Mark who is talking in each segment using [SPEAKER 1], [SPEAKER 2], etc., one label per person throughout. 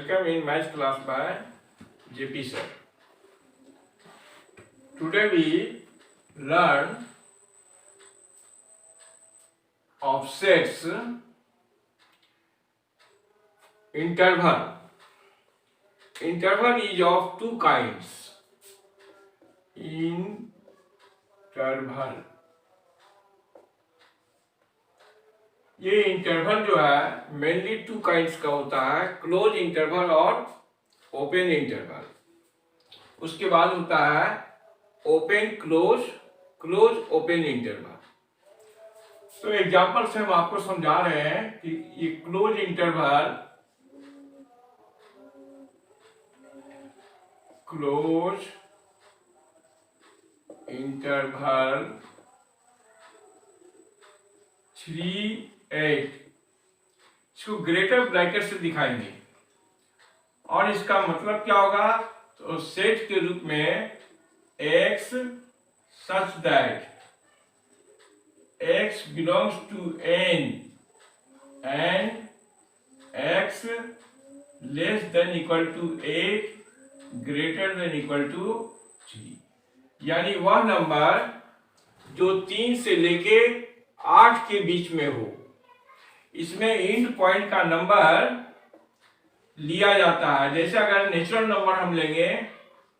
[SPEAKER 1] welcome in math class by JP sir. Today we learn offsets, interval. Interval is of two kinds. Interval. ये interval जो है mainly two kinds का होता है, close interval और open interval. उसके बाद होता है open close, close open interval. तो एग्जांपल से हम आपको समझा रहे हैं कि ये क्लोज इंटरवल, क्लोज इंटरवल 3-8 इसको ग्रेटर ब्रैकेट से दिखाएंगे और इसका मतलब क्या होगा, तो सेट के रूप में x such that x belongs to n and x less than equal to 8 greater than equal to 3। यानी वह नंबर जो 3 से लेके 8 के बीच में हो। इसमें एंड पॉइंट का नंबर लिया जाता है। जैसे अगर नेचुरल नंबर हम लेंगे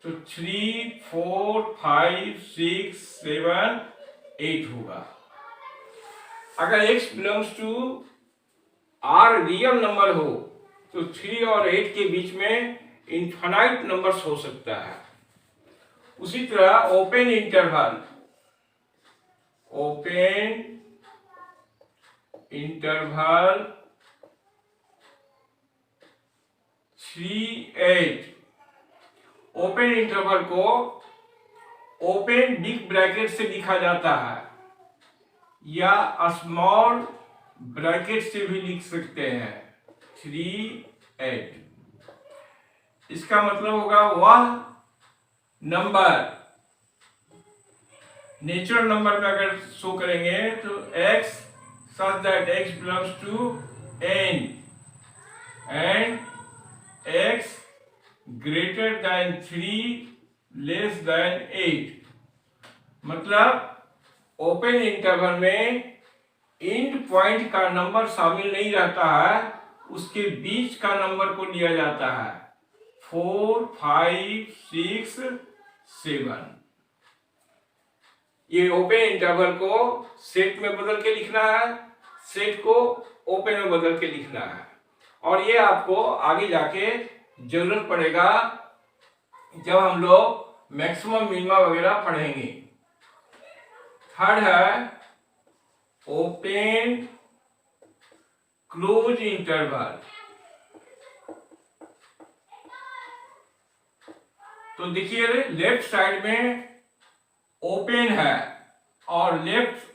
[SPEAKER 1] तो 3, 4, 5, 6, 7, 8 होगा। अगर x belongs to r real number हो तो 3 और 8 के बीच में इनफाइनाइट नंबर्स हो सकता है। उसी तरह open interval, open interval 3-8। Open interval को ओपन बिग ब्रैकेट से लिखा जाता है या स्मॉल ब्रैकेट से भी लिख सकते हैं 3-8। इसका मतलब होगा वह नंबर नेचुरल नंबर में अगर शो करेंगे तो x such that x belongs to n and x greater than 3 less than 8। मतलब ओपन इंटरवल में एंड पॉइंट का नंबर शामिल नहीं रहता है, उसके बीच का नंबर को लिया जाता है 4, 5, 6, 7। ये ओपन इंटरवल को सेट में बदल के लिखना है, सेट को ओपन में बदल के लिखना है और ये आपको आगे जाके जरूरत पड़ेगा जब हम लोग मैक्सिमम मिनिमम वगैरह पढ़ेंगे। थर्ड है ओपन क्लोज इंटरवल। तो देखिए लेफ्ट साइड में ओपन है और लेफ्ट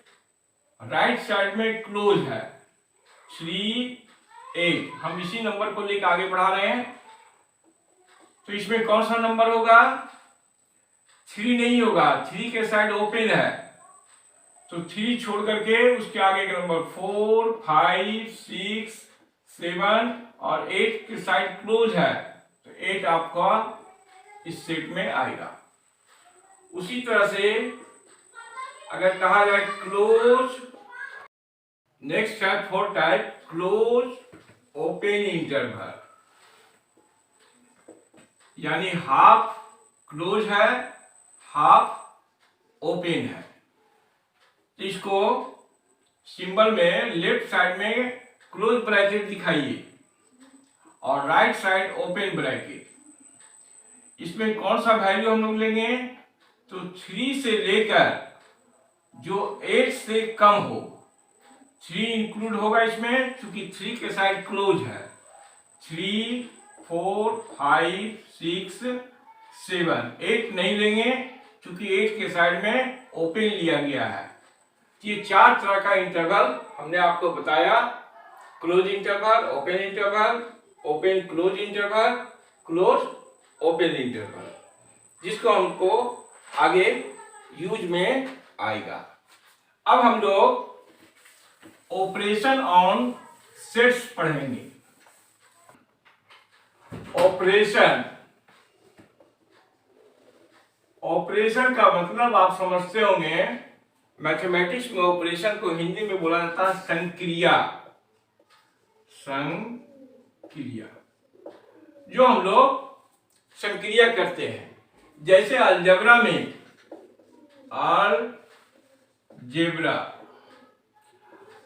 [SPEAKER 1] राइट साइड में क्लोज है 3-8। हम इसी नंबर को लेकर आगे बढ़ा रहे हैं। तो इसमें कौन सा नंबर होगा, 3 नहीं होगा, 3 के साइड ओपन है तो 3 छोड़ करके उसके आगे का नंबर 4, 5, 6, 7 और 8 के साइड क्लोज है तो 8 आपका इस सेट में आएगा। उसी तरह से अगर कहा जाए क्लोज, नेक्स्ट है fourth type close open interval, यानी हाफ क्लोज है हाफ ओपन है। तो इसको सिंबल में लेफ्ट साइड में क्लोज ब्रैकेट दिखाइए और राइट साइड ओपन ब्रैकेट। इसमें कौन सा वैल्यू हम लोग लेंगे, तो 3 से लेकर जो 8 से कम हो, 3 इंक्लूड होगा इसमें क्योंकि 3 के साइड क्लोज है। 3, 4, 5, 6, 7, 8 नहीं लेंगे क्योंकि 8 के साइड में ओपन लिया गया है। ये 4 तरह का इंटरवल हमने आपको बताया, close interval, open interval, open close interval, close open interval, जिसको हमको आगे यूज में आएगा। अब हम लोग ऑपरेशन ऑन सेट्स पढ़ेंगे। ऑपरेशन, ऑपरेशन का मतलब आप समझते होंगे, मैथमेटिक्स में ऑपरेशन को हिंदी में बोला जाता है संक्रिया। संक्रिया, जो हम लोग संक्रिया करते हैं, जैसे अलजेब्रा में,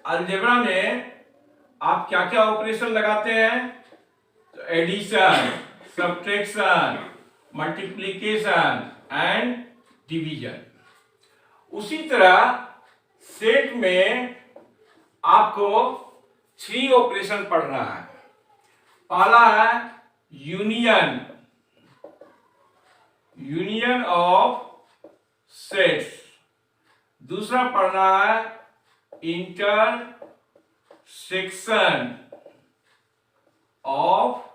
[SPEAKER 1] अलजेब्रा में आप क्या क्या ऑपरेशन लगाते हैं? तो addition, subtraction, multiplication and division. उसी तरह सेट में आपको 3 ऑपरेशन पढ़ना है। पहला है यूनियन, यूनियन ऑफ सेट्स। दूसरा पढ़ना है इंटरसेक्शन ऑफ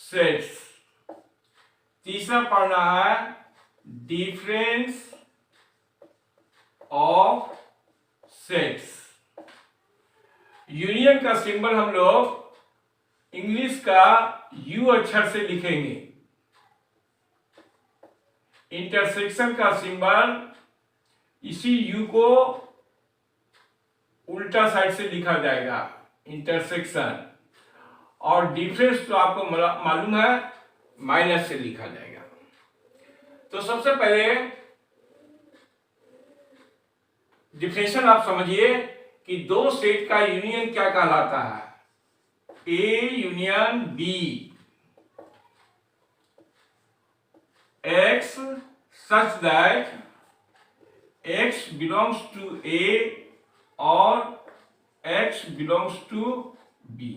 [SPEAKER 1] सेट्स। तीसरा पढ़ना है डिफरेंस ऑफ सेट्स। यूनियन का सिंबल हम लोग इंग्लिश का यू अक्षर से लिखेंगे। इंटरसेक्शन का सिंबल इसी यू को उल्टा साइड से लिखा जाएगा, इंटरसेक्शन। और डिफरेंस तो आपको मालूम है, माइनस से लिखा जाएगा। तो सबसे पहले डिफिनेशन आप समझिए कि दो सेट का यूनियन क्या कहलाता है। A union B, X such that X belongs to A और एक्स बिलोंग्स टू बी।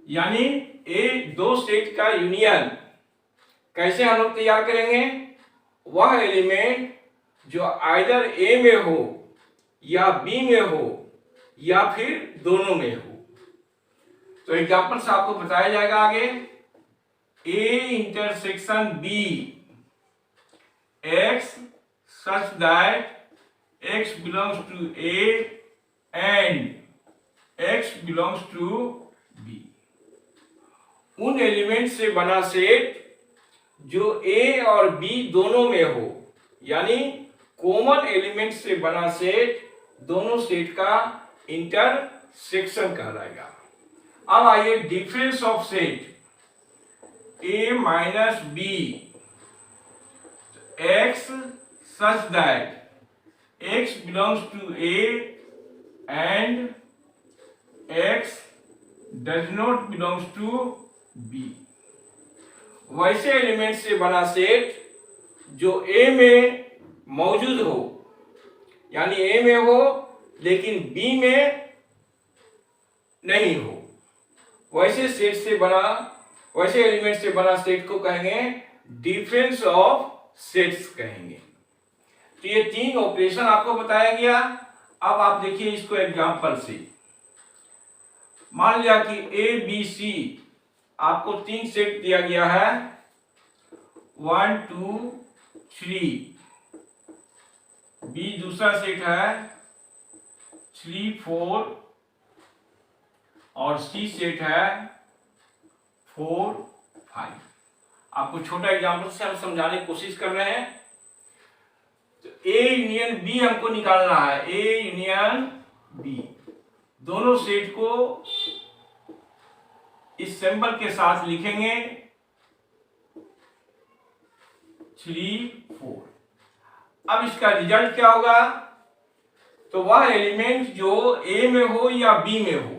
[SPEAKER 1] यानी ए दो सेट का यूनियन कैसे हम लोग तैयार करेंगे? वह एलिमेंट जो आइदर ए में हो या बी में हो या फिर दोनों में हो। तो एग्जांपल से आपको बताया जाएगा आगे। A intersection B, X such that X belongs to A and X belongs to B. उन एलिमेंट से बना सेट जो ए और बी दोनों में हो, यानी कॉमन एलिमेंट से बना सेट दोनों सेट का इंटरसेक्शन कहलाएगा। अब आइए difference of set A minus B, X such that X belongs to A and X does not belongs to B. वैसे एलिमेंट से बना सेट जो ए में मौजूद हो, यानी ए में हो लेकिन बी में नहीं हो, वैसे सेट से बना, वैसे एलिमेंट से बना सेट को कहेंगे डिफरेंस ऑफ सेट्स कहेंगे। तो ये 3 ऑपरेशन आपको बताया गया। अब आप देखिए इसको एग्जांपल से। मान लिया कि ए बी सी आपको 3 सेट दिया गया है, 1 2 3। बी दूसरा सेट है 3 4 और सी सेट है 4 5। आपको छोटा एग्जांपल से हम समझाने की कोशिश कर रहे हैं। तो ए यूनियन बी हमको निकालना है। ए यूनियन बी, दोनों सेट को इस सिंबल के साथ लिखेंगे 3 4। अब इसका रिजल्ट क्या होगा? तो वह एलिमेंट जो ए में हो या बी में हो,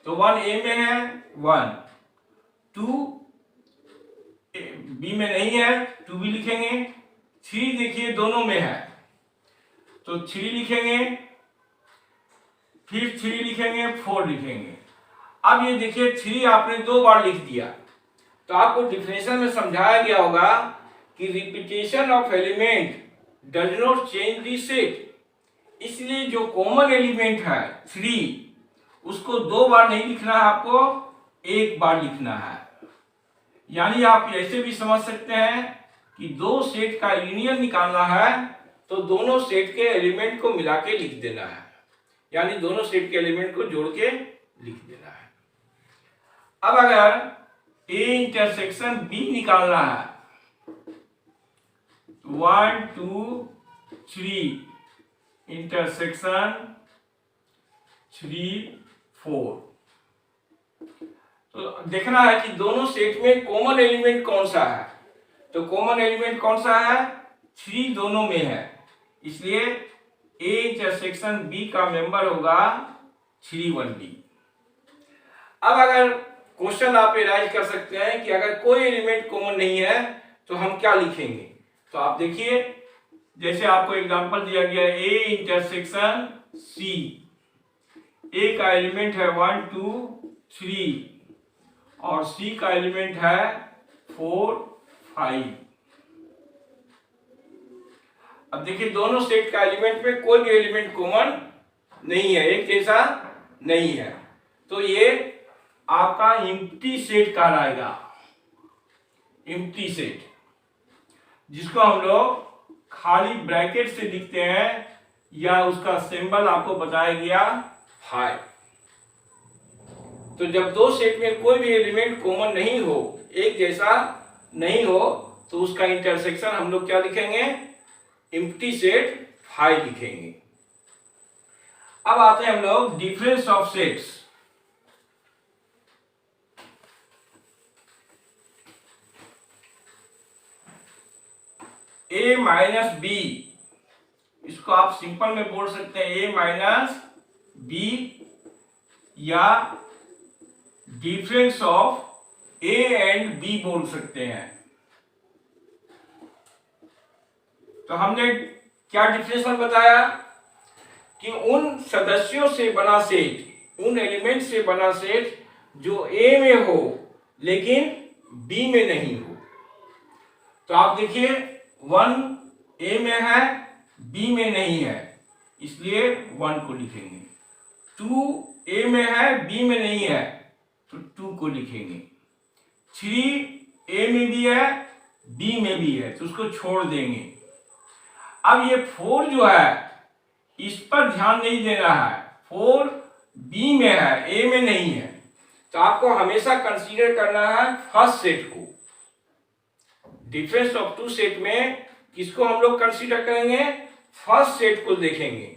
[SPEAKER 1] तो 1 ए में है 1, 2 बी में नहीं है 2 भी लिखेंगे, 3 देखिए दोनों में है तो 3 लिखेंगे, फिर 3 लिखेंगे, 4 लिखेंगे। अब ये देखिए 3 आपने 2 बार लिख दिया। तो आपको डिफिनेशन में समझाया गया होगा कि repetition of element does not change the set. इसलिए जो कॉमन एलिमेंट है 3, उसको 2 बार नहीं लिखना है, आपको 1 बार लिखना है। यानी आप ऐसे भी समझ सकते हैं कि दो सेट का यूनियन निकालना है तो दोनों सेट के एलिमेंट को मिला के लिख देना है, यानी दोनों सेट के एलिमेंट को जोड़ के लिख देना है। अब अगर ए इंटरसेक्शन बी निकालना है। 1 2 3 इंटरसेक्शन 3 4। तो देखना है कि दोनों सेट में कॉमन एलिमेंट कौन सा है। तो कॉमन एलिमेंट कौन सा है? 3 दोनों में है, इसलिए ए इंटरसेक्शन बी का मेंबर होगा 3 1 बी। अब अगर क्वेश्चन आप एराइज कर सकते हैं कि अगर कोई एलिमेंट कॉमन नहीं है तो हम क्या लिखेंगे। तो आप देखिए, जैसे आपको एग्जांपल दिया गया है ए इंटरसेक्शन सी, ए का एलिमेंट है 1 2 3 और सी का एलिमेंट है 4 5। अब देखिए दोनों सेट का एलिमेंट में कोई भी एलिमेंट कॉमन नहीं है, एक जैसा नहीं है, तो ये आपका एम्प्टी सेट कहलाएगा। एम्प्टी सेट, जिसको हम लोग खाली ब्रैकेट से लिखते हैं या उसका सिंबल आपको बताया गया फाई। तो जब दो सेट में कोई भी एलिमेंट कॉमन नहीं हो, एक जैसा नहीं हो, तो उसका इंटरसेक्शन हम लोग क्या लिखेंगे? एम्प्टी सेट फाई लिखेंगे। अब आते हैं हम लोग difference of sets. A minus B, इसको आप सिंपल में बोल सकते हैं ए माइनस बी या difference of A and B बोल सकते हैं। तो हमने क्या डिफरेंशियल बताया कि उन सदस्यों से बना सेट, उन एलिमेंट से बना सेट जो ए में हो लेकिन बी में नहीं हो। तो आप देखिए 1 ए में है, बी में नहीं है, इसलिए 1 को लिखेंगे। 2 ए में है, बी में नहीं है, तो 2 को लिखेंगे। 3 ए में भी है, बी में भी है, तो उसको छोड़ देंगे। अब ये 4 जो है, इस पर ध्यान नहीं देना है, 4 बी में है, ए में नहीं है, तो आपको हमेशा कंसीडर करना है फर्स्ट सेट को। डिफरेंस ऑफ टू सेट में किसको हम लोग कंसीडर करेंगे? फर्स्ट सेट को देखेंगे।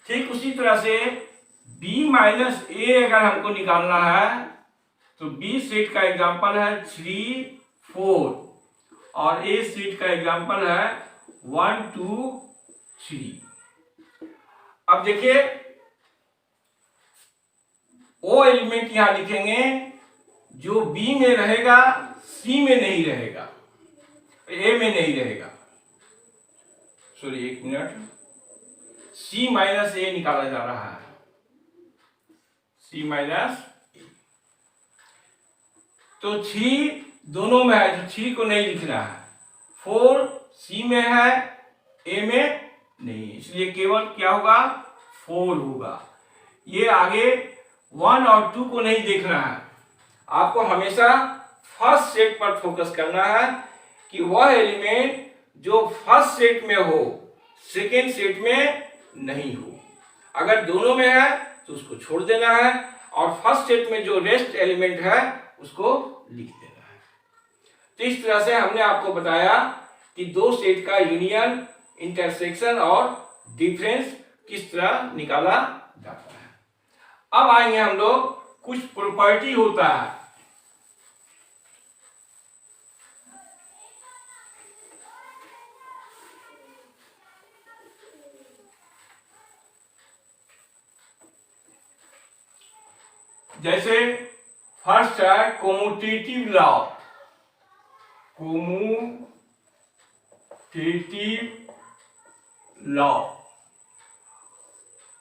[SPEAKER 1] ठीक उसी तरह से b माइनस ए अगर हमको निकालना है तो b सेट का एग्जांपल है 3 4 और a सेट का एग्जांपल है 1 2 3। अब देखिए ओ एलिमेंट यहां लिखेंगे जो b में रहेगा, c में नहीं रहेगा, a में नहीं रहेगा। सॉरी एक मिनट, c माइनस ए निकाला जा रहा है, c माइनस ए। तो 3 दोनों में है, तो 3 को नहीं लिखना है। 4 c में है, a में नहीं, इसलिए केवल क्या होगा? 4 होगा। ये आगे 1 और 2 को नहीं देखना है, आपको हमेशा फर्स्ट सेट पर फोकस करना है कि वह एलिमेंट जो फर्स्ट सेट में हो सेकेंड सेट में नहीं हो। अगर दोनों में है तो उसको छोड़ देना है और फर्स्ट सेट में जो रेस्ट एलिमेंट है उसको लिख देना है। तो इस तरह से हमने आपको बताया कि दो सेट का यूनियन, इंटरसेक्शन और डिफरेंस किस तरह निकाला जाता है। अब आएंगे हम लोग कुछ प्रॉपर्टी होता है। जैसे फर्स्ट है कोमुटेटिव लॉ। कोमुटेटिव लॉ,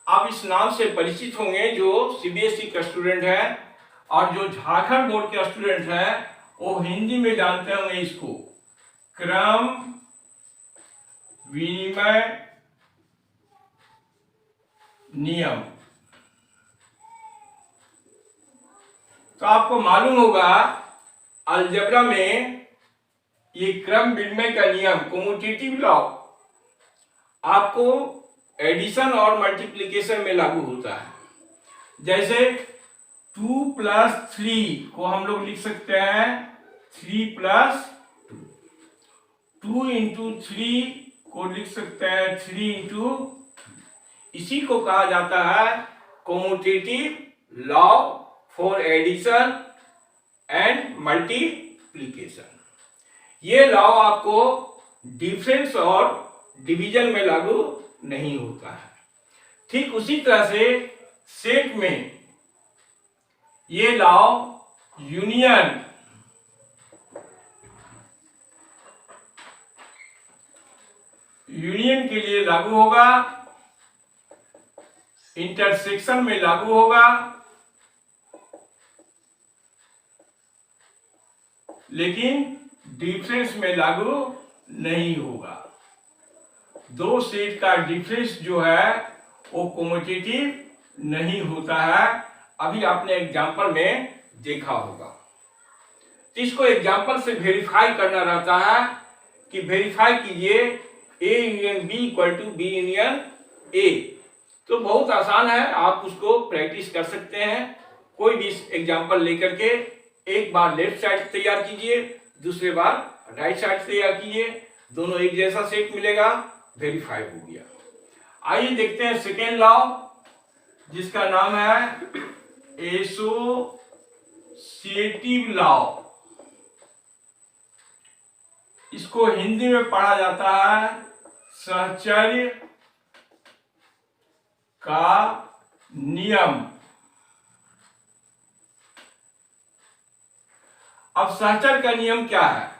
[SPEAKER 1] आप इस नाम से परिचित होंगे जो सीबीएसई का स्टूडेंट है और जो झारखंड बोर्ड के स्टूडेंट है वो हिंदी में जानते होंगे इसको क्रम विनिमय नियम। तो आपको मालूम होगा अलजेब्रा में ये क्रम विनिमय का नियम कोमुटेटिव लॉ आपको एडिशन और मल्टीप्लिकेशन में लागू होता है। जैसे 2 प्लस 3 को हम लोग लिख सकते हैं 3 प्लस 2 इंटू 3 को लिख सकते हैं 3 इंटू, इसी को कहा जाता है commutative law for addition and multiplication. ये लॉ आपको डिफरेंस और डिवीजन में लागू नहीं होता है। ठीक उसी तरह से सेट में ये लॉ यूनियन के लिए लागू होगा, इंटरसेक्शन में लागू होगा, लेकिन डिफरेंस में लागू नहीं होगा। दो सेट का डिफरेंस जो है वो कम्यूटेटिव नहीं होता है। अभी आपने एग्जांपल में देखा होगा। तो इसको एग्जांपल से वेरीफाई करना रहता है कि वेरीफाई कीजिए A union B equal to B union A। तो बहुत आसान है, आप उसको प्रैक्टिस कर सकते हैं। कोई भी एग्जांपल लेकर के एक बार लेफ्ट साइड तैयार कीजिए, दूसरे बार राइट साइड तैयार कीजिए, दोनों एक जैसा सेट मिलेगा, वेरीफाई हो गया। आइए देखते हैं सेकेंड लॉ, जिसका नाम है एसोसिएटिव लॉ। इसको हिंदी में पढ़ा जाता है सहचर्य का नियम। अब सहचर्य का नियम क्या है?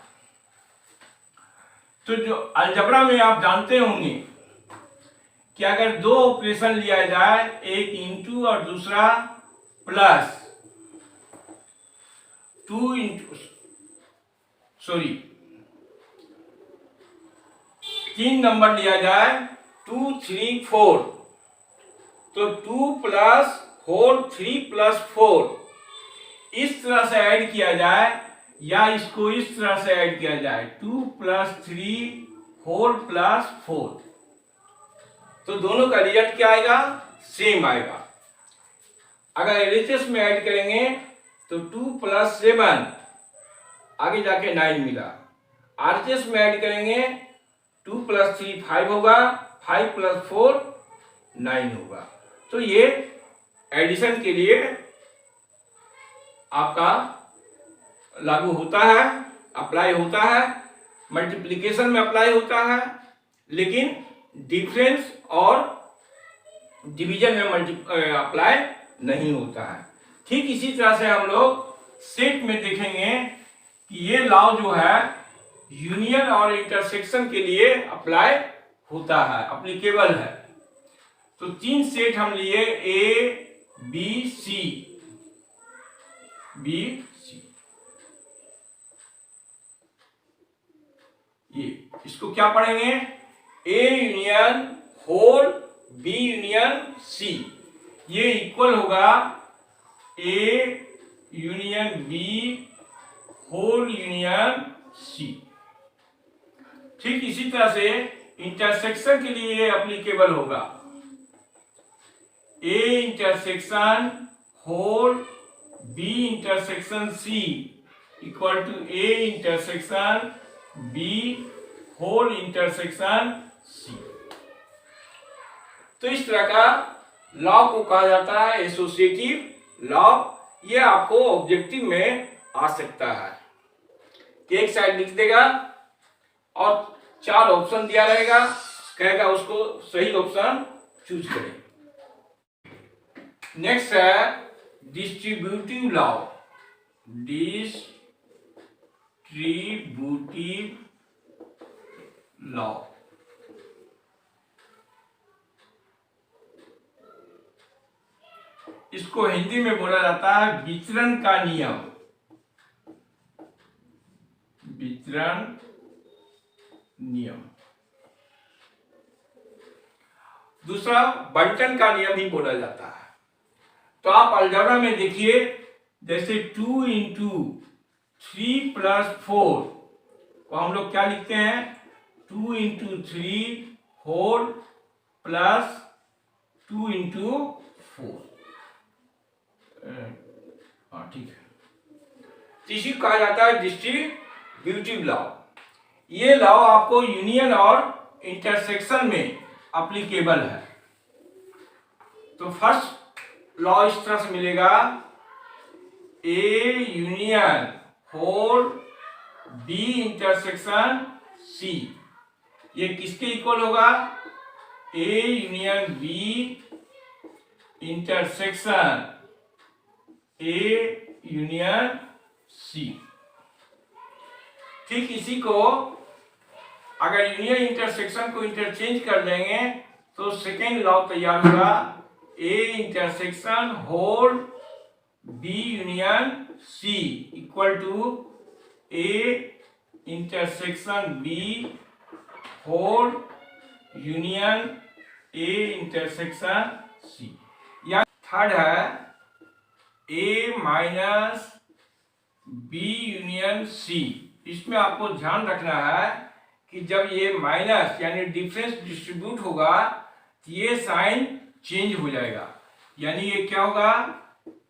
[SPEAKER 1] तो जो अलजेब्रा में आप जानते होंगे कि अगर दो ऑपरेशन लिया जाए, एक इंटू और दूसरा प्लस, 2 इंटू सॉरी 3 नंबर लिया जाए 2 3 4, तो 2 प्लस 4 3 प्लस 4 इस तरह से ऐड किया जाए, या इसको इस तरह से ऐड किया जाए 2 प्लस 3 4 प्लस 4, तो दोनों का रिजल्ट क्या आएगा? सेम आएगा। अगर एलएचएस में ऐड करेंगे तो 2 प्लस 7 आगे जाके 9 मिला। आरएचएस में ऐड करेंगे 2 प्लस 3 5 होगा, 5 प्लस 4 9 होगा। तो ये एडिशन के लिए आपका लागू होता है, अप्लाई होता है, मल्टीप्लिकेशन में अप्लाई होता है, लेकिन डिफरेंस और डिवीजन में अप्लाई नहीं होता है। ठीक इसी तरह से हम लोग सेट में देखेंगे कि ये लॉ जो है यूनियन और इंटरसेक्शन के लिए अप्लाई होता है, अप्लीकेबल है। तो 3 सेट हम लिए A B C, ये इसको क्या पढ़ेंगे? A union whole B union C, ये इक्वल होगा A union B whole union C। ठीक इसी तरह से इंटरसेक्शन के लिए एप्लीकेबल होगा A intersection whole B intersection C equal to A intersection B whole intersection C। तो इस तरह का लॉ को कहा जाता है एसोसिएटिव लॉ। ये आपको ऑब्जेक्टिव में आ सकता है कि एक साइड लिख देगा और 4 ऑप्शन दिया रहेगा, कहेगा उसको सही ऑप्शन चूज करें। नेक्स्ट है डिस्ट्रीब्यूटिव लॉ। डिस्ट्रीब्यूटिव लॉ इसको हिंदी में बोला जाता है वितरण का नियम। वितरण नियम। दूसरा बंटन का नियम ही बोला जाता है। तो आप अलजेब्रा में देखिए, जैसे 2 इंटू 3 प्लस 4 को हम लोग क्या लिखते हैं? 2 इंटू 3 होल प्लस 2 इंटू 4, हाँ ठीक है। तो इसी को कहा जाता है डिस्ट्रीब्यूटिव लॉ। ये लॉ आपको यूनियन और इंटरसेक्शन में एप्लीकेबल है। तो फर्स्ट लॉ इस तरह से मिलेगा, A union whole B intersection C. ये किसके इक्वल होगा? A union B intersection A union C. ठीक इसी को अगर यूनियन इंटरसेक्शन को इंटरचेंज कर देंगे तो सेकेंड लॉ तैयार होगा, A intersection whole B union C equal to A intersection B whole union A intersection C. या थर्ड है A minus B union C. इसमें आपको ध्यान रखना है कि जब ये माइनस यानी डिफरेंस डिस्ट्रीब्यूट होगा तो ये साइन चेंज हो जाएगा। यानी ये क्या होगा,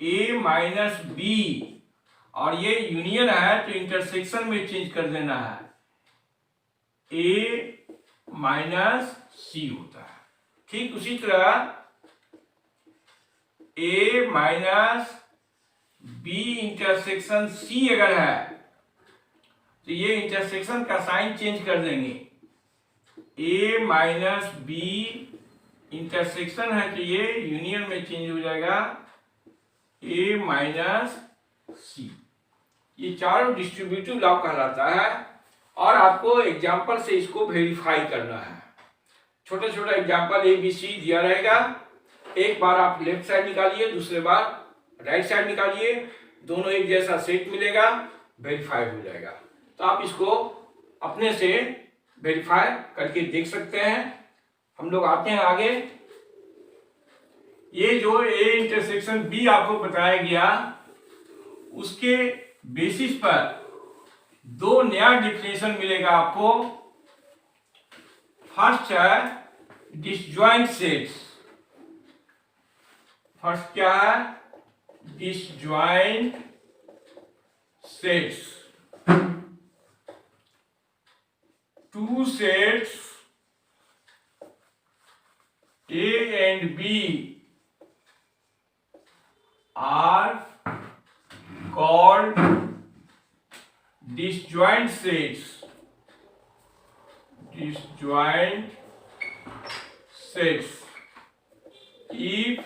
[SPEAKER 1] ए माइनस बी, और ये यूनियन है तो इंटरसेक्शन में चेंज कर देना है, ए माइनस सी होता है। ठीक उसी तरह ए माइनस बी इंटरसेक्शन सी अगर है तो ये इंटरसेक्शन का साइन चेंज कर देंगे, ए माइनस बी इंटरसेक्शन है तो ये यूनियन में चेंज हो जाएगा, ए माइनस सी। ये चारों डिस्ट्रीब्यूटिव लॉ कहलाता है और आपको एग्जाम्पल से इसको वेरीफाई करना है। छोटा छोटा एग्जाम्पल ए बी सी दिया रहेगा, एक बार आप लेफ्ट साइड निकालिए, दूसरे बार राइट साइड निकालिए, दोनों एक जैसा सेट मिलेगा, वेरीफाई हो जाएगा। तो आप इसको अपने से वेरीफाई करके देख सकते हैं। हम लोग आते हैं आगे। ये जो ए इंटरसेक्शन बी आपको बताया गया उसके बेसिस पर दो नया डिफिनेशन मिलेगा आपको। फर्स्ट है डिसजॉइंट सेट्स। फर्स्ट क्या है? Disjoint sets. Two sets A and B are called disjoint sets. Disjoint sets if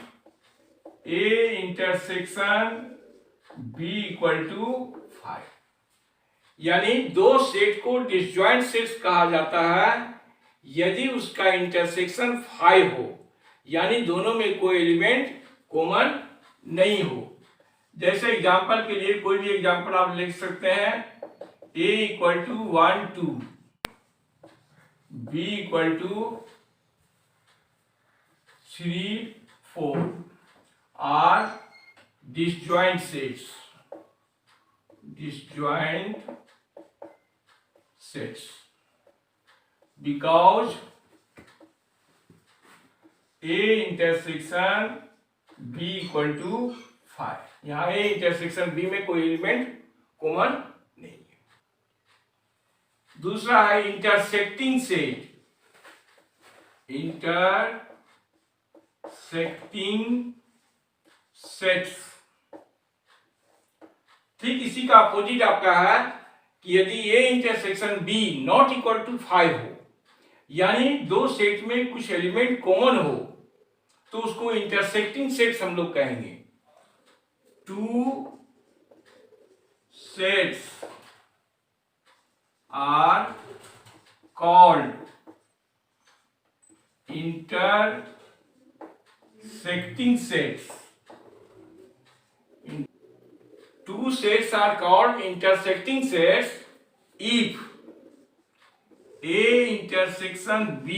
[SPEAKER 1] A intersection B equal to 5। यानी दो सेट को डिसजॉइंट सेट्स कहा जाता है यदि उसका इंटरसेक्शन 5 हो, यानी दोनों में कोई एलिमेंट कॉमन नहीं हो। जैसे एग्जांपल के लिए कोई भी एग्जांपल आप लिख सकते हैं, a equal to 1 2, b equal to 3 4 are disjoint sets. Disjoint sets because A intersection B equal to 5। यहाँ A intersection B में कोई एलिमेंट कॉमन नहीं है। दूसरा है इंटरसेक्टिंग सेट। Intersecting sets. ठीक इसी का अपोजिट आपका है कि यदि A intersection B not equal to 5 हो, यानी दो सेट में कुछ एलिमेंट कॉमन हो, तो उसको इंटरसेक्टिंग सेट्स हम लोग कहेंगे। Two sets are called intersecting sets. Two sets are called intersecting sets if A intersection B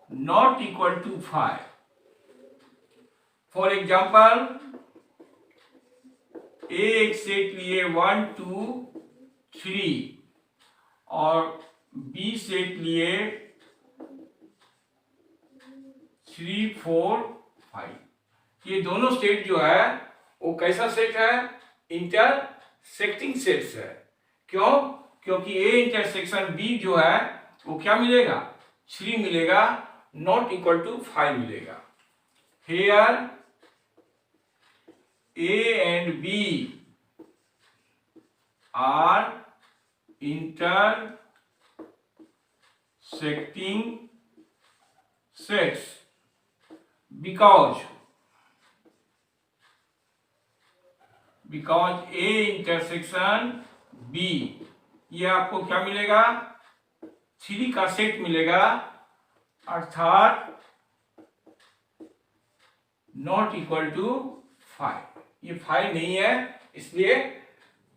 [SPEAKER 1] not equal to 5। For example, A एक सेट लिए 1 2 3 और B सेट लिए 3 4 5। ये दोनों सेट जो है वो कैसा सेट है? इंटरसेक्टिंग सेट्स है। क्यों? क्योंकि ए इंटरसेक्शन बी जो है वो क्या मिलेगा? 3 मिलेगा, नॉट इक्वल टू 5 मिलेगा। Here A and B are intersecting sets because A intersection B, ये आपको क्या मिलेगा? 3 का सेट मिलेगा, अर्थात नॉट इक्वल टू 5। ये 5 नहीं है, इसलिए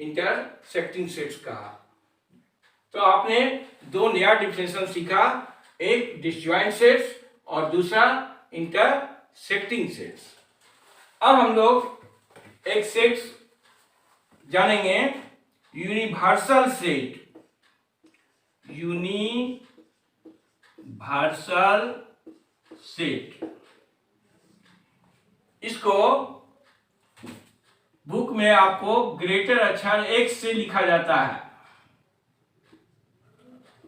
[SPEAKER 1] इंटरसेक्टिंग सेट्स कहा। तो आपने दो नया डिफिनेशन सीखा, एक डिसजॉइंट सेट्स और दूसरा इंटरसेक्टिंग सेट्स। अब हम लोग एक सेट्स जानेंगे, यूनिवर्सल सेट। यूनिवर्सल सेट, इसको बुक में आपको ग्रेटर अक्षर X से लिखा जाता है,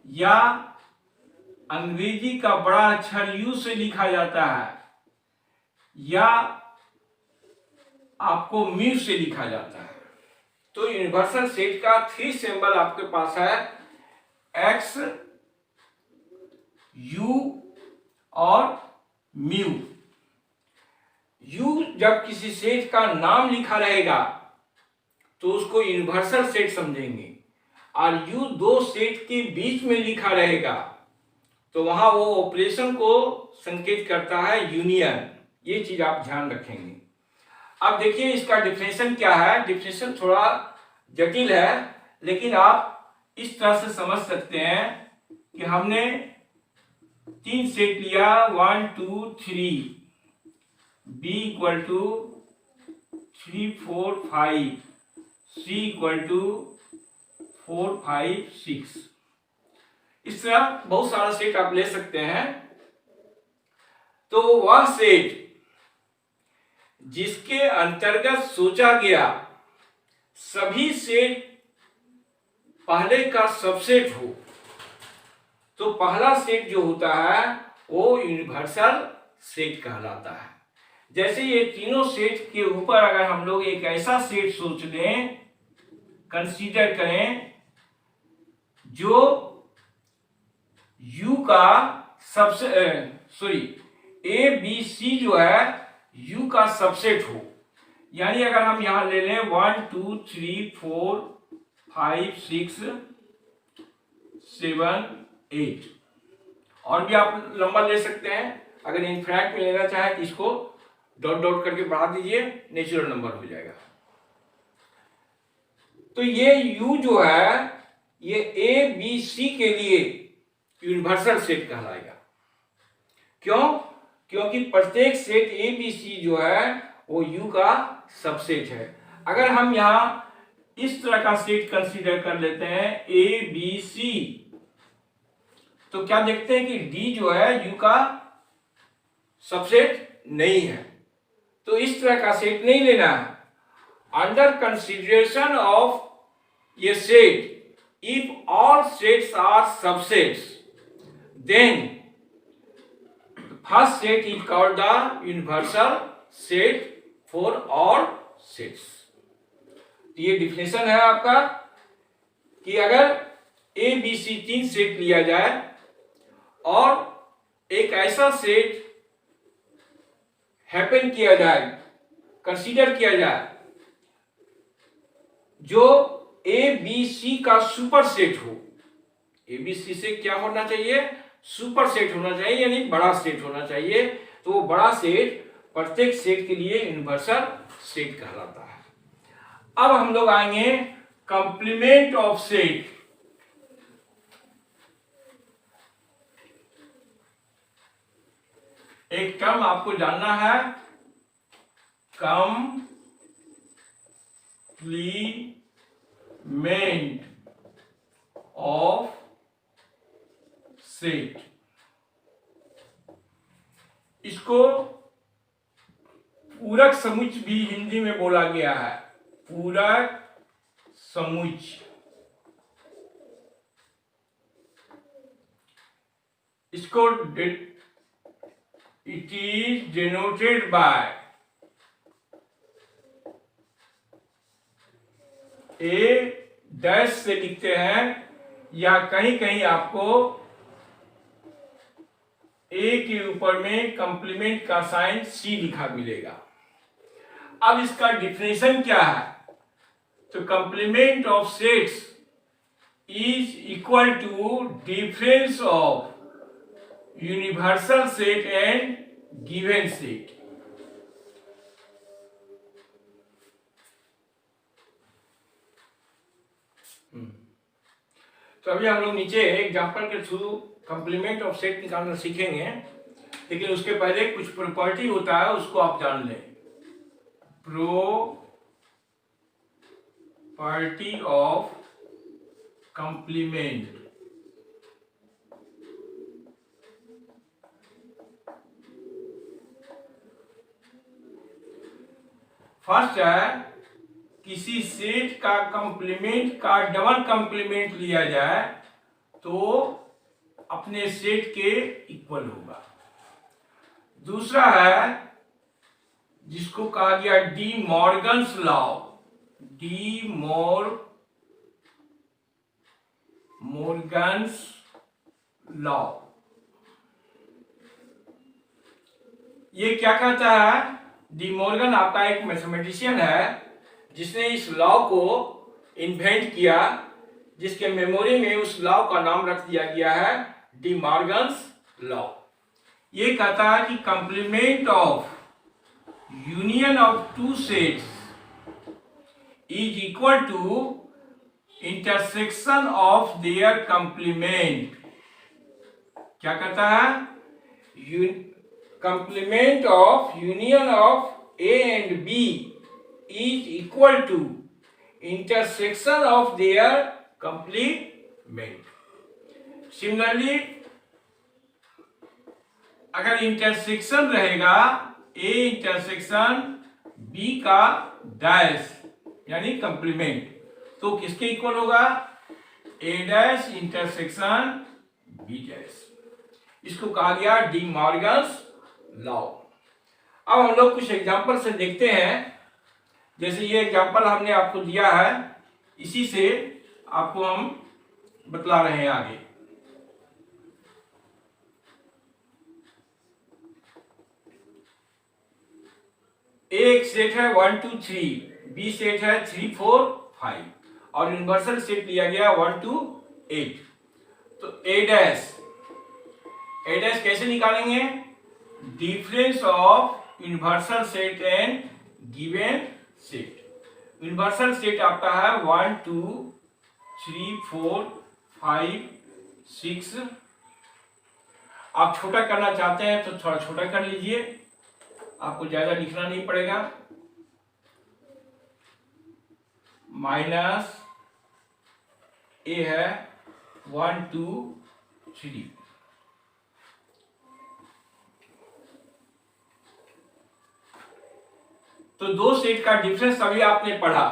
[SPEAKER 1] या अंग्रेजी का बड़ा अक्षर U से लिखा जाता है, या आपको म्यू से लिखा जाता है। तो यूनिवर्सल सेट का 3 सिंबल आपके पास है, X, U और म्यू। U जब किसी सेट का नाम लिखा रहेगा तो उसको यूनिवर्सल सेट समझेंगे, और U दो सेट के बीच में लिखा रहेगा तो वहां वो ऑपरेशन को संकेत करता है, यूनियन। ये चीज आप ध्यान रखेंगे। अब देखिए इसका डिफिनेशन क्या है। डिफिनेशन थोड़ा जटिल है, लेकिन आप इस तरह से समझ सकते हैं कि हमने 3 सेट लिया, 1 2 3, B equal to 3 4 5, C equal to 4 5 6। इस तरह बहुत सारा सेट आप ले सकते हैं। तो वह सेट जिसके अंतर्गत सोचा गया सभी सेट पहले का सबसेट हो, तो पहला सेट जो होता है वो यूनिवर्सल सेट कहलाता है। जैसे ये तीनों सेट के ऊपर अगर हम लोग एक ऐसा सेट सोच लें, कंसीडर करें, जो U का सबसे ए बी सी जो है U का सबसेट हो, यानी अगर हम यहां ले लें 1 2 3 4 5 6 7 8, और भी आप नंबर ले सकते हैं। अगर इनफिनिट में लेना चाहे तो इसको डॉट डॉट करके बढ़ा दीजिए, नेचुरल नंबर हो जाएगा। तो ये U जो है ये ए बी सी के लिए यूनिवर्सल सेट कहलाएगा। क्यों? क्योंकि प्रत्येक सेट ए बी सी जो है वो U का सबसेट है। अगर हम यहां इस तरह का सेट कंसीडर कर लेते हैं ए बी सी, तो क्या देखते हैं कि D जो है U का सबसेट नहीं है। तो इस तरह का सेट नहीं लेना है। अंडर कंसिडरेशन ऑफ ये set, if all sets are subsets, then first set is called the universal set for all sets। ये डिफिनेशन है आपका कि अगर ए बी सी 3 सेट लिया जाए और एक ऐसा सेट हैपन किया जाए, कंसीडर किया जाए, जो ए बी सी का सुपर सेट हो। ए बी सी से क्या होना चाहिए? सुपर सेट होना चाहिए, यानी बड़ा सेट होना चाहिए। तो वो बड़ा सेट प्रत्येक सेट के लिए यूनिवर्सल सेट कहलाता है। अब हम लोग आएंगे कंप्लीमेंट ऑफ सेट। एक टर्म आपको जानना है, कंप्लीमेंट ऑफ सेट। इसको पूरक समुच्चय भी हिंदी में बोला गया है, पूरक समुच्चय। इसको it is denoted by A dash से लिखते हैं, या कहीं कहीं आपको ए के ऊपर में कंप्लीमेंट का साइन सी लिखा मिलेगा। अब इसका डिफिनेशन क्या है? तो complement of sets is equal to difference of universal set and given set. तो अभी हम लोग नीचे एग्जांपल के थ्रू कंप्लीमेंट ऑफ सेट निकालना सीखेंगे, लेकिन उसके पहले कुछ प्रॉपर्टी होता है, उसको आप जान लें। Property of complement. फर्स्ट है, किसी सेट का कंप्लीमेंट का डबल कंप्लीमेंट लिया जाए तो अपने सेट के इक्वल होगा। दूसरा है जिसको कहा गया D Morgan's law, Morgan's law. ये क्या कहता है? डी मॉर्गन आपका एक मैथमेटिशियन है जिसने इस लॉ को इन्वेंट किया, जिसके मेमोरी में उस लॉ का नाम रख दिया गया है डी मॉर्गन्स लॉ। ये कहता है कि complement of union of two sets is equal to intersection of their complement. क्या कहता है? Complement of union of A and B is equal to intersection of their complement. Similarly, अगर intersection रहेगा A intersection B का dash यानी complement, तो किसके equal होगा? A dash intersection B dash. इसको कहा गया डी मॉर्गन्स लॉ। अब हम लोग कुछ एग्जांपल से देखते हैं। जैसे ये एग्जांपल हमने आपको दिया है, इसी से आपको हम बतला रहे हैं आगे। एक सेट है 1 2 3, बी सेट है 3 4 5 और यूनिवर्सल सेट लिया गया 1 2 8। तो ए डैश कैसे निकालेंगे? Difference of universal set and given set. Universal set आपका है 1 2 3 4 5 6। आप छोटा करना चाहते हैं तो थोड़ा छोटा कर लीजिए, आपको ज्यादा लिखना नहीं पड़ेगा। माइनस ए है 1 2 3। तो दो सेट का डिफरेंस अभी आपने पढ़ा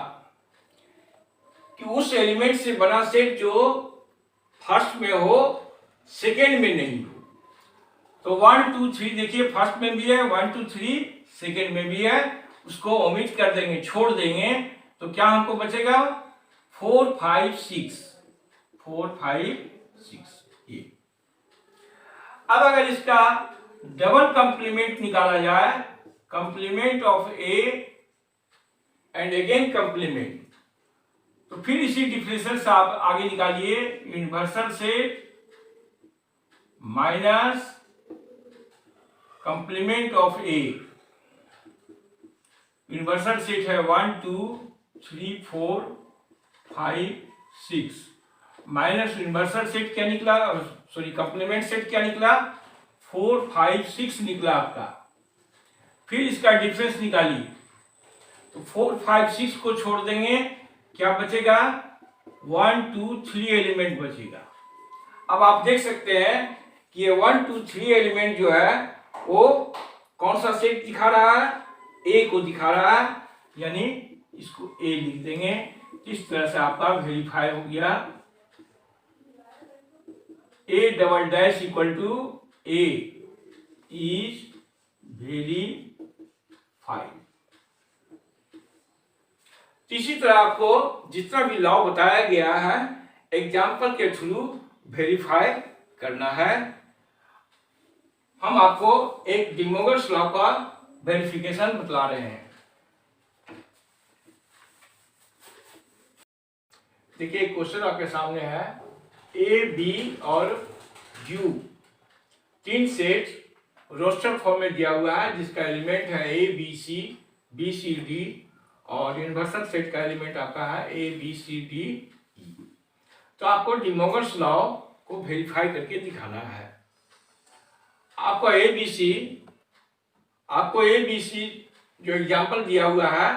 [SPEAKER 1] कि उस एलिमेंट से बना सेट जो फर्स्ट में हो सेकेंड में नहीं हो। तो 1 2 3 देखिए फर्स्ट में भी है, 1 2 3 सेकेंड में भी है, उसको ओमिट कर देंगे, छोड़ देंगे, तो क्या हमको बचेगा? 4 5 6 4 5 6 ये। अब अगर इसका डबल कंप्लीमेंट निकाला जाए, complement of A and again complement, तो फिर इसी डिफरेंशियल से आप आगे निकालिए। Universal set minus complement of A. Universal set है 1 2 3 4 5 6 माइनस यूनिवर्सल सेट क्या निकला? सॉरी, कंप्लीमेंट सेट क्या निकला? 4 5 6 निकला आपका। फिर इसका डिफरेंस निकालिए, तो 4 5 6 को छोड़ देंगे, क्या बचेगा? 1 2 3 एलिमेंट बचेगा। अब आप देख सकते हैं कि ये 1 2 3 एलिमेंट जो है वो कौन सा सेट दिखा रहा है? ए को दिखा रहा है, यानी इसको ए लिख देंगे। इस तरह से आपका वेरीफाई हो गया। A double dash equal to A is verified. इसी तरह आपको जितना भी लॉ बताया गया है एग्जाम्पल के थ्रू वेरीफाई करना है। हम आपको एक डी मोर्गन्स लॉ का वेरिफिकेशन बतला रहे हैं। देखिए क्वेश्चन आपके सामने है, ए बी और यू तीन सेट रोस्टर फॉर्म में दिया हुआ है, जिसका एलिमेंट है ए बी सी डी, और यूनिवर्सल सेट का एलिमेंट आपका है A B C D E. तो आपको डी मोर्गन्स लॉ को वेरीफाई करके दिखाना है। आपको ए बी सी जो एग्जाम्पल दिया हुआ है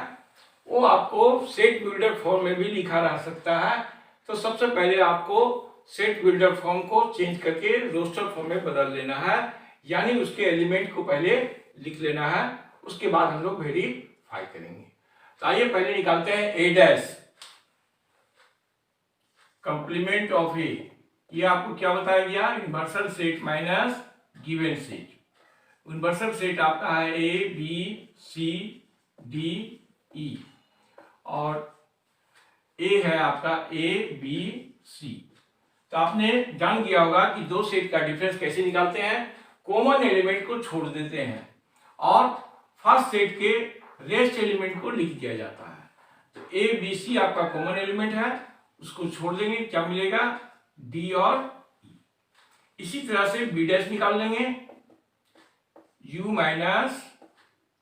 [SPEAKER 1] वो आपको सेट बिल्डर फॉर्म में भी लिखा रह सकता है। तो सबसे पहले आपको सेट बिल्डर फॉर्म को चेंज करके रोस्टर फॉर्म में बदल लेना है, यानी उसके एलिमेंट को पहले लिख लेना है, उसके बाद हम लोग वेरीफाई करेंगे। तो आइए पहले निकालते हैं ए डैश कंप्लीमेंट ऑफ ए। ये आपको क्या बताया गया, universal set minus given set. Universal set आपका है ए बी सी डी ई, और ए है आपका ए बी सी। तो आपने जान गया होगा कि दो सेट का डिफरेंस कैसे निकालते हैं। कॉमन एलिमेंट को छोड़ देते हैं और फर्स्ट सेट के रेस्ट एलिमेंट को लिख दिया जाता है। तो ए बी सी आपका कॉमन एलिमेंट है, उसको छोड़ देंगे, क्या मिलेगा, डी और ई। इसी तरह से बी डैश निकाल लेंगे, u माइनस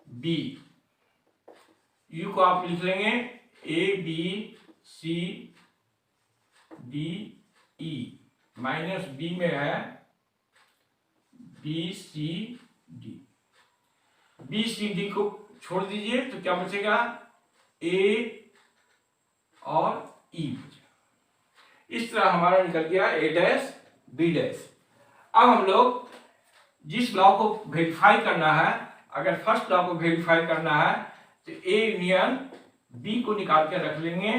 [SPEAKER 1] बी। u को आप लिख लेंगे A B C D E, minus B में है B C D. B C D को छोड़ दीजिए तो क्या बचेगा, ए और ई बचेगा। इस तरह हमारा निकल गया ए डैश बी डैश। अब हम लोग जिस लॉ को वेरीफाई करना है, अगर फर्स्ट लॉ को वेरीफाई करना है तो ए यूनियन बी को निकाल के रख लेंगे,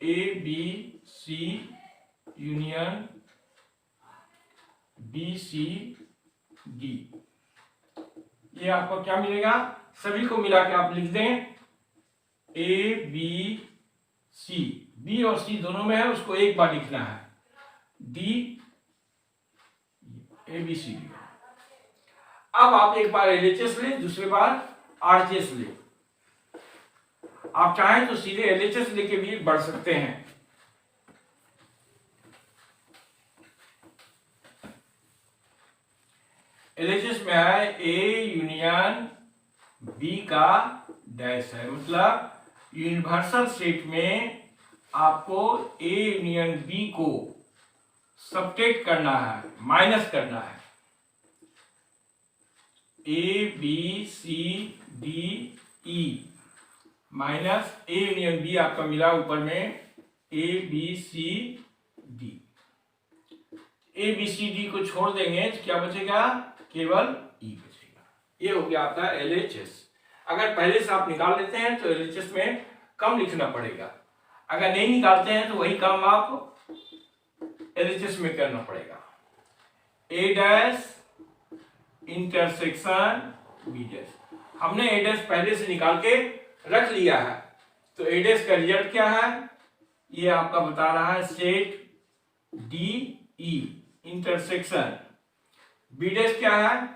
[SPEAKER 1] A B C union B C D. ये आपको क्या मिलेगा, सभी को मिला के आप लिख दें ए बी सी, बी और सी दोनों में है, उसको एक बार लिखना है, D A B C D. अब आप एक बार एलएचएस ले, दूसरी बार आरएचएस ले। आप चाहें तो सीधे एलएचएस लेके भी बढ़ सकते हैं। एलएचएस में है ए यूनियन बी का डैश है, मतलब यूनिवर्सल सेट में आपको ए यूनियन बी को सबट्रैक्ट करना है, माइनस करना है। A B C D E minus A union B आपका मिला ऊपर में A B C D. A B C D को छोड़ देंगे तो क्या बचेगा, केवल ई बचेगा। ये हो गया आपका एलएचएस। अगर पहले से आप निकाल लेते हैं तो एलएचएस में कम लिखना पड़ेगा, अगर नहीं निकालते हैं तो वही काम आप एलएचएस में करना पड़ेगा। ए डैश इंटरसेक्शन बी डैश, हमने ए डैश पहले से निकाल के रख लिया है, तो ए डैश का रिजल्ट क्या है, ये आपका बता रहा है set D E intersection. B dash क्या है,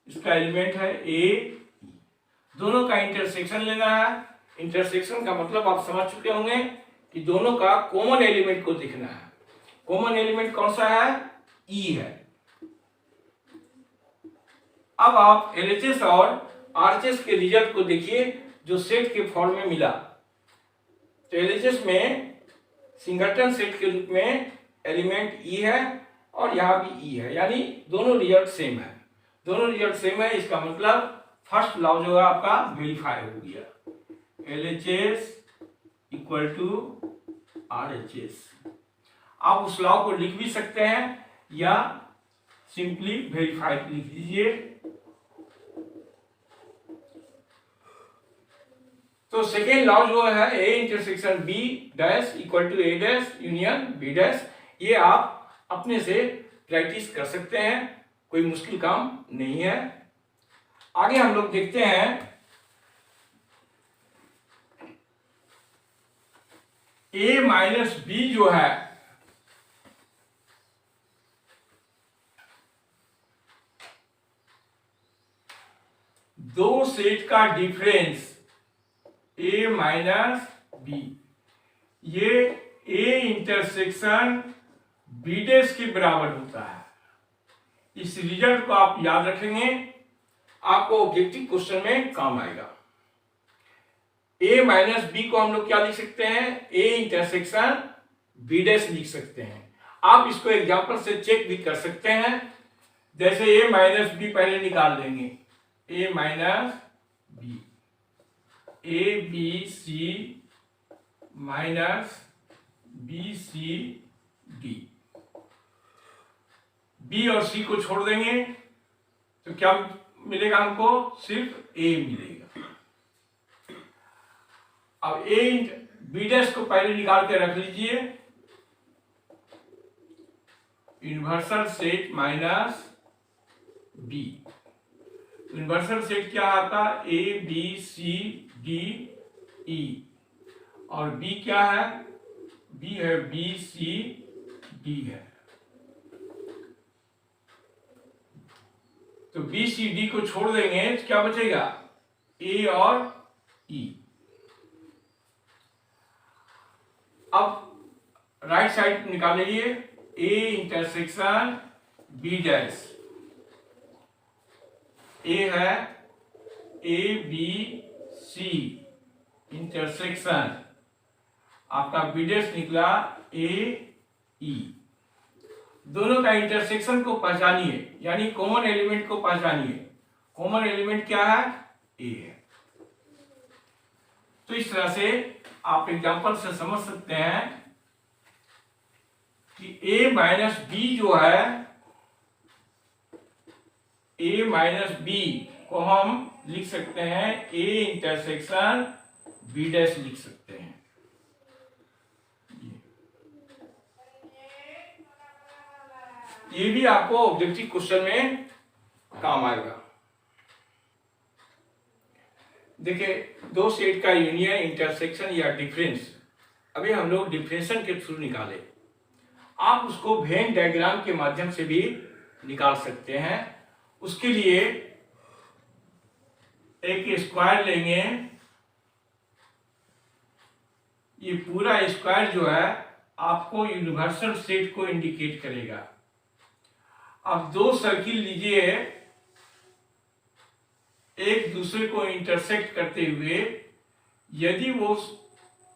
[SPEAKER 1] इसका एलिमेंट है ए, दोनों का इंटरसेक्शन लेना है। इंटरसेक्शन का मतलब आप समझ चुके होंगे कि दोनों का कॉमन एलिमेंट को देखना है। कॉमन एलिमेंट कौन सा है, ई है। अब आप एलएचएस और आरएचएस के रिजल्ट को देखिए जो सेट के फॉर्म में मिला। तो एलएचएस में सिंगलटन सेट के रूप में एलिमेंट ई है और यहां भी ई है, यानी दोनों रिजल्ट सेम है। दोनों रिजल्ट सेम है, इसका मतलब फर्स्ट लॉ जो है आपका वेरीफाई हो गया। LHS equal to RHS. आप उस लॉ को लिख भी सकते हैं या सिंपली वेरीफाइड लिख दीजिए। तो सेकेंड लॉ जो है A intersection B dash equal to A dash union B dash, ये आप अपने से प्रैक्टिस कर सकते हैं, कोई मुश्किल काम नहीं है। आगे हम लोग देखते हैं ए माइनस बी जो है दो सेट का डिफरेंस ए माइनस बी, ये ए इंटरसेक्शन बी डैश के बराबर होता है। इस रिजल्ट को आप याद रखेंगे, आपको ऑब्जेक्टिव क्वेश्चन में काम आएगा। ए माइनस बी को हम लोग क्या लिख सकते हैं, ए इंटरसेक्शन बी डैश लिख सकते हैं। आप इसको एग्जांपल से चेक भी कर सकते हैं। जैसे ए माइनस बी पहले निकाल देंगे, A minus B, A B C minus B C D, B और सी को छोड़ देंगे तो क्या मिलेगा हमको, सिर्फ ए मिलेगा। अब ए बी डैश को पहले निकाल के रख लीजिए, universal set minus B, universal set क्या आता, ए बी सी डी ई, और बी क्या है, बी है बी सी डी है। तो बी सी डी को छोड़ देंगे तो क्या बचेगा, ए और ई। अब राइट साइड निकाल लीजिए, ए इंटरसेक्शन बी डैश, ए है ए बी सी इंटरसेक्शन, आपका बी डैश निकला ए ई। दोनों का इंटरसेक्शन को पहचानिए, यानी कॉमन एलिमेंट को पहचानिए। कॉमन एलिमेंट क्या है, ए है। तो इस तरह से आप एग्जांपल से समझ सकते हैं कि ए माइनस बी जो है, ए माइनस बी को हम लिख सकते हैं ए इंटरसेक्शन बी डैश लिख सकते हैं। ये भी आपको ऑब्जेक्टिव क्वेश्चन में काम आएगा। देखिए, दो सेट का यूनियन, इंटरसेक्शन या डिफरेंस, अभी हम लोग डिफरेंशन के थ्रू निकाले। आप उसको वेन डायग्राम के माध्यम से भी निकाल सकते हैं। उसके लिए एक स्क्वायर लेंगे, ये पूरा स्क्वायर जो है आपको यूनिवर्सल सेट को इंडिकेट करेगा। अब दो सर्किल लीजिए, एक दूसरे को इंटरसेक्ट करते हुए, यदि वो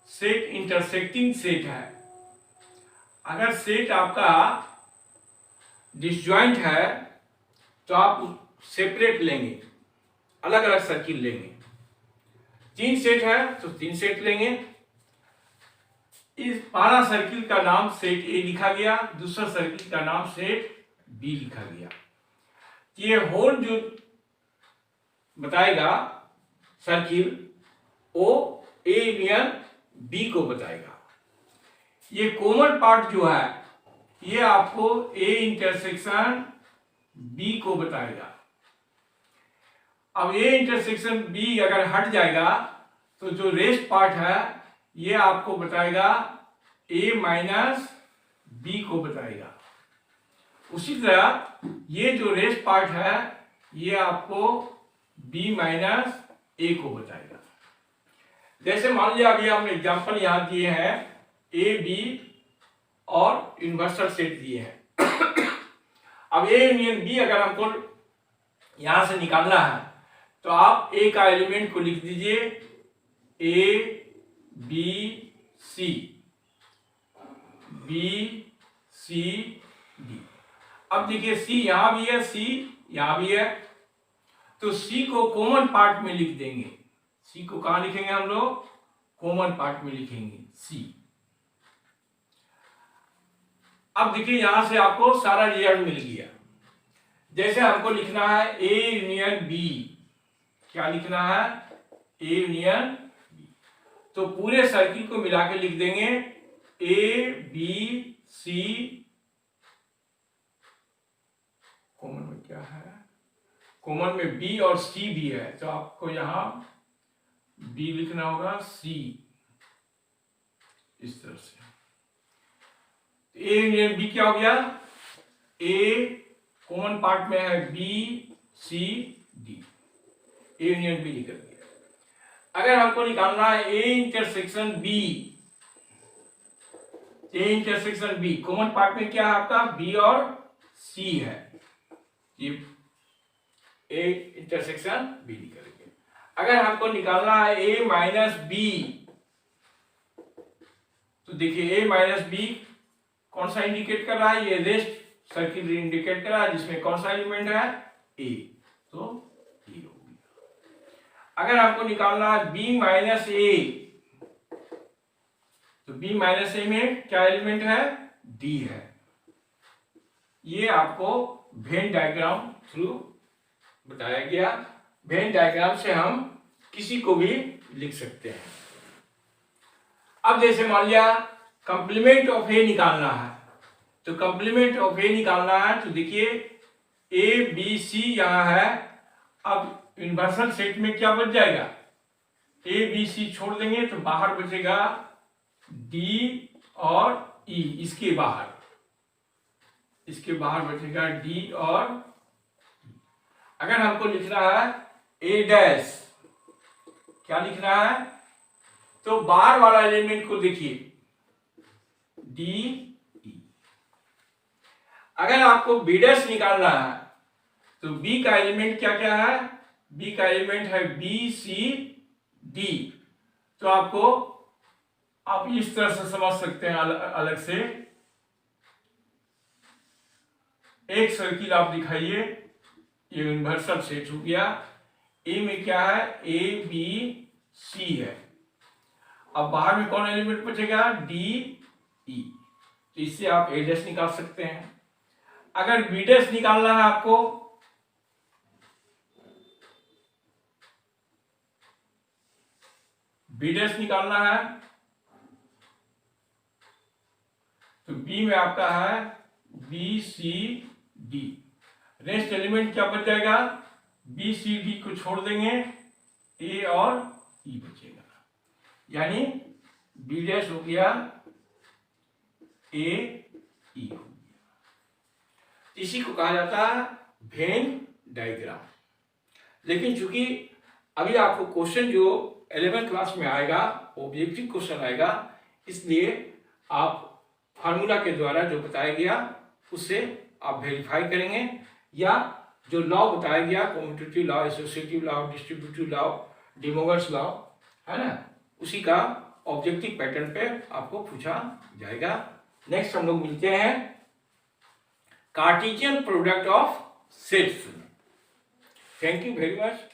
[SPEAKER 1] सेट इंटरसेक्टिंग सेट है, अगर सेट आपका डिसजॉइंट है तो आप सेपरेट लेंगे, अलग अलग सर्किल लेंगे। तीन सेट है तो तीन सेट लेंगे। इस पहला सर्किल का नाम सेट ए लिखा गया, दूसरा सर्किल का नाम सेट बी लिखा गया। ये होल जो बताएगा सर्किल, ओ ए यूनियन बी को बताएगा। ये कॉमन पार्ट जो है ये आपको ए इंटरसेक्शन बी को बताएगा। अब ए इंटरसेक्शन बी अगर हट जाएगा तो जो रेस्ट पार्ट है ये आपको बताएगा ए माइनस बी को बताएगा। उसी तरह ये जो रेस्ट पार्ट है ये आपको बी माइनस ए को बताएगा। जैसे मान लिया अभी हमने एग्जांपल यहां दिए हैं, ए बी और यूनिवर्सल सेट दिए हैं। अब ए यूनियन बी अगर हमको यहां से निकालना है तो आप ए का एलिमेंट को लिख दीजिए, A B C, B C D. अब देखिए सी यहां भी है, सी यहां भी है, तो सी को कॉमन पार्ट में लिख देंगे। सी को कहां लिखेंगे हम लोग, कॉमन पार्ट में लिखेंगे सी। अब देखिए यहां से आपको सारा रिजल्ट मिल गया। जैसे हमको लिखना है ए यूनियन बी, क्या लिखना है, ए यूनियन बी, तो पूरे सर्किल को मिला के लिख देंगे ए बी सी, कॉमन में क्या है, कॉमन में बी और सी भी है, तो आपको यहां बी लिखना होगा, सी, इस तरह से। ए यूनियन बी क्या हो गया, ए कॉमन पार्ट में है B C D, A union B निकल गया। अगर हमको निकालना है A intersection B, A intersection B, common part में क्या है आपका, बी और सी है, ये ए इंटरसेक्शन बी निकल गया। अगर हमको निकालना है ए माइनस बी, तो देखिए ए माइनस बी कौन सा इंडिकेट कर रहा है, ये रेस्ट सर्किल इंडिकेट कर रहा है, जिसमें कौन सा एलिमेंट है, ए, तो ए हो गया। अगर आपको निकालना है बी माइनस ए, तो बी माइनस ए में क्या एलिमेंट है, डी है। ये आपको वेन डायग्राम थ्रू बताया गया। वेन डायग्राम से हम किसी को भी लिख सकते हैं। अब जैसे मान लिया कंप्लीमेंट ऑफ ए निकालना है, तो कंप्लीमेंट ऑफ ए निकालना है, तो देखिए ए बी सी यहां है, अब इन्वर्सल सेट में क्या बच जाएगा, ए बी सी छोड़ देंगे तो बाहर बचेगा डी और ई, इसके बाहर बचेगा डी और E। अगर हमको लिखना है ए डैश, क्या लिखना है, तो बाहर वाला एलिमेंट को देखिए डी ई। अगर आपको बी डैश निकालना है, तो बी का एलिमेंट क्या क्या है, बी का एलिमेंट है बी सी डी, तो आपको आप इस तरह से समझ सकते हैं अलग से, एक सर्किल आप दिखाइए, ये यूनिवर्सल सेट हो गया, ए में क्या है, ए बी सी है, अब बाहर में कौन एलिमेंट बचेगा, डी ई, तो इससे आप ए डैश निकाल सकते हैं। अगर बी डैश निकालना है आपको, बी डैश निकालना है, तो बी में आपका है B C D, rest element क्या बच जाएगा, बी सी डी को छोड़ देंगे, ए और ई बचेगा, यानी बी डैश हो गया, ए ई हो गया। इसी को कहा जाता है वेन डायग्राम। लेकिन चूंकि अभी आपको क्वेश्चन जो 11th क्लास में आएगा ऑब्जेक्टिव क्वेश्चन आएगा, इसलिए आप फार्मूला के द्वारा जो बताया गया उससे आप वेरीफाई करेंगे, या जो लॉ बताया गया, commutative law, associative law, distributive law, D mowers law, है ना, उसी का ऑब्जेक्टिव पैटर्न पे आपको पूछा जाएगा। नेक्स्ट हम लोग मिलते हैं Cartesian product of sets. Thank you very much.